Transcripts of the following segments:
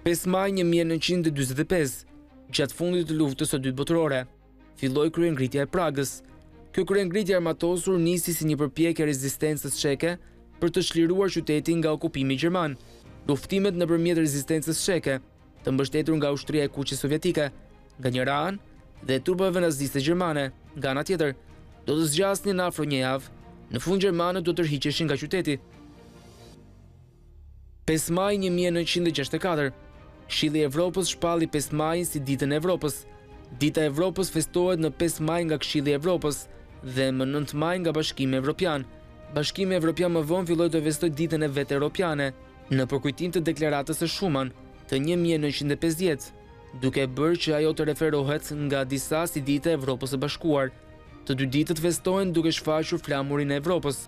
5 maj 1945, gjatë fundit të luftës së dytë botërore, filloi kryengritja e Pragës. Kjo kryengritje armatosur nisi si një përpjekje e rezistencës çeke për të çliruar qytetin nga okupimi gjerman. Luftimet nëpërmjet rezistencës çeke, të mbështetur nga ushtria e kuqe sovjetike, nga njëra anë, dhe trupave naziste gjermane, nga ana tjetër, do të zgjasnin afro një javë. Në fund gjermanët do të tërhiqeshin nga qyteti. 5 maj 1964, Këshilli i Evropës shpalli 5 majin si ditën e Evropës. Dita e Evropës festohet në 5 maj nga Këshilli i Evropës dhe më 9 maj nga Bashkimi Evropian. Bashkimi Evropian më vonë filloi të festoj ditën e vetë europiane në përkujtim të deklaratës së Schuman të 1950, duke bërë që ajo të referohet nga disa si Dita e Evropës së Bashkuar. Të dy ditët festohen duke shfaqur flamurin e Evropës.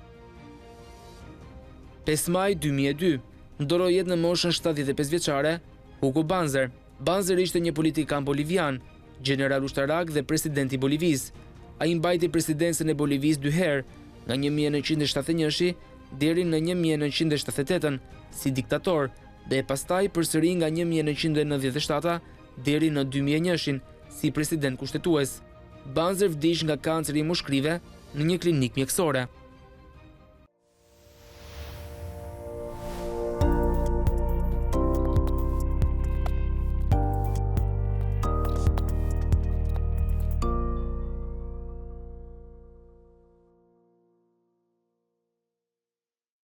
5 maj 2002, ndoroi jetë në moshën 75 vjeçare Hugo Banzer. Banzer ishte një politikan bolivian, general ushtarak dhe presidenti i Bolivisë. Ai mbajti presidencën e Bolivisë 2 herë, nga 1971 deri në 1978 si diktator dhe pastaj përsëri nga 1997 deri në 2001 si president kushtetues. Banzer vdiq nga kanceri i mushkrive në një klinikë mjekësore.